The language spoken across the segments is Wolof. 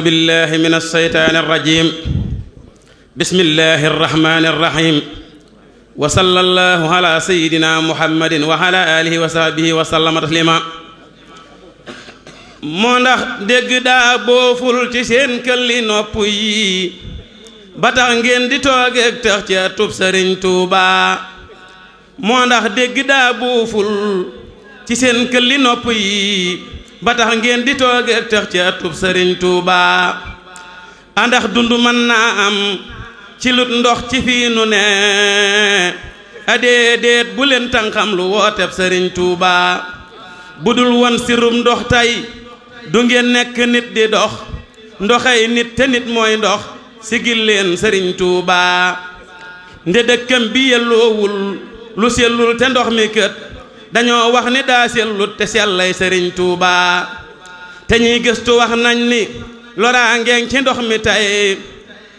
بالله من الشيطان الرجيم بسم الله الرحمن الرحيم وصلى الله على سيدنا محمد وعلى آله وصحبه وسلم تسليما moo ndax dégg daa booful ci seen këlli nopp yi ba tax ngeen di toogeeg tax ci atub Sëriñ Tuuba moo ndax dégg daa booful ci seen këlli nopp yi ba tax ngeen di toogeeg tax ci atub Sëriñ Tuuba andax dund mën naa am ci lut ndox ci fii nu ne adéedéet bu leen tànqam lu wooteb Sëriñ Tuuba budul won sirum ndox tey du ngeen nekk nit di dox ndoxay nit te nit mooy ndox sigil leen Sëriñ Tuuba nde dëkkam bi yelloowul lu sellul te ndox mi kët dañoo wax ni daa sellut te sellay Sëriñ Tuuba te ñuy gëstu wax nañ ni loraa ngeen ci ndox mi tey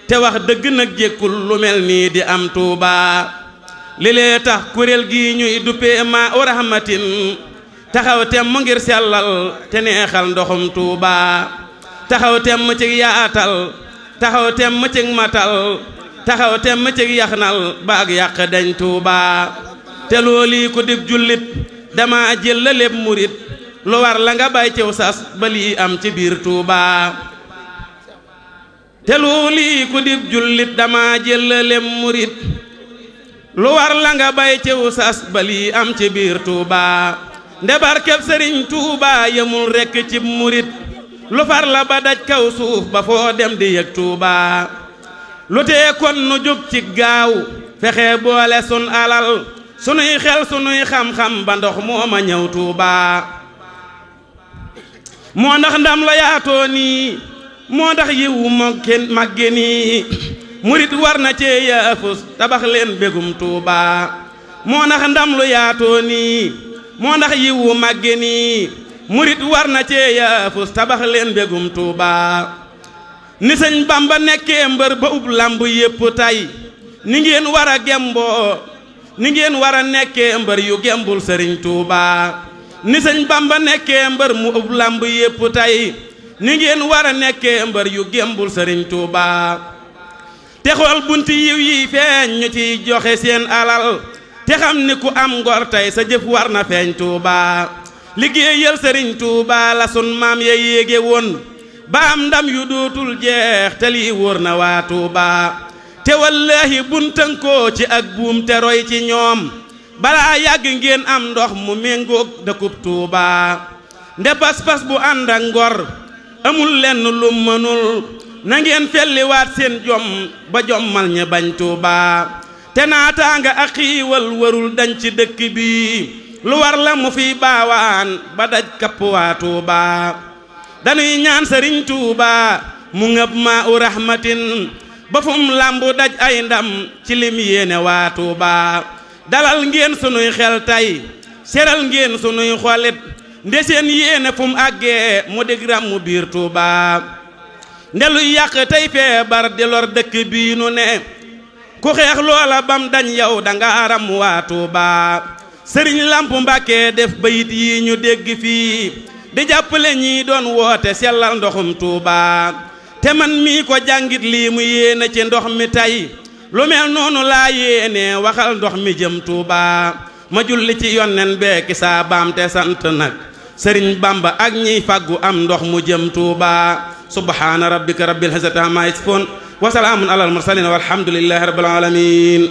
te wax dëgg nag jékkul lu mel nii di am Tuuba li lee tax kuréel gi ñuy duppee maa u rahmatin taxaw temm ngir sellal te neexal ndoxum Tuuba taxaw temm ci yaatal taxaw temm ci matal taxaw temm ci yaxnal baag yàq dañ Tuuba te loolii ku dib jullit dama jël la lépp murit lu war la nga bay ciw sas ba lii am ci biir Tuuba te loolii ku dib jullit dama jël la lépp murit lu war la nga bay ciw sas ba lii am ci biir Tuuba nde barkeb Sëriñ Tuuba yemul rekk ci murit lu far la ba daj kaw suuf ba foo dem di yëg Tuuba lu tee kon nu jóg ci gaaw fexe boole sun alal sunuy xel sunuy xam-xam ba ndox mooma ñëw Tuuba moo ndax ndam la yaatoo nii moo ndax yiwu màgge nii murit war na cee yaafus tabax leen bégum Tuuba moo ndax ndam lu yaatoo nii moo ndax yiwu màgge nii murit war na cee yaafus tabax leen bégum Tuuba ni Sëñ Bamba nekkee mbër ba ub lamb yépp tay ni ngeen war a gemboo ni ngeen war a nekkee mbër yu gembul Sëriñ Tuuba ni Sëñ Bamba nekkee mbër mu ub lamb yépp tay ni ngeen war a nekkee mbër yu gembul Sëriñ Tuuba te xool bunti yiw yi feeñ ñu ciy joxe seen alal te xam ni ku am ngor tey sa jëf war na feeñ Tuuba liggéeyal Sëriñ Tuuba la sun maam ya yéege woon ba am ndam yu dootul jeex te lii wóor na waa Tuuba te wallaahi buntankoo ci ak buum te roy ci ñoom balaa yàgg ngeen am ndox mu méngoog dëkkub Tuuba nde pas-pas bu ànd ak ngor amul lenn lu mënul na ngeen felliwaat seen jom ba jommal ña bañ Tuuba te naataanga ak xiiwal warul dañ ci dëkk bi lu war la mu fi baawaan ba daj kapp waa Tuuba dañuy ñaan Sëriñ Tuuba mu ngëb maa u rahmatin ba fum làmbu daj ay ndam ci lim yéene waa Tuuba dalal ngeen sunuy xel tey seral ngeen sunuy xolit nde seen yéene fum àggee mu dig ram mu biir Tuuba ndeluy yàq tey feebar di lor dëkk bii nu ne ku xeex loola bam dañ yow danga aram waa Tuuba Sëriñ Lamp Mbàkke def bayit yi ñu dégg fii di jàppale ñi doon woote sellal ndoxum Tuuba te man mii ko jàngit lii mu yéene ci ndox mi tey lu mel noonu laa yéene waxal ndox mi jëm Tuuba ma julli ci yonnen beeki saa baam te sant nag Sëriñ Bamba ak ñiy fàggu am ndox mu jëm Tuuba subhaana rabbika rabbil izzati ammaa yasifuun wa salaamun alal mursaliin walhamdulillahi rabbil aalamiin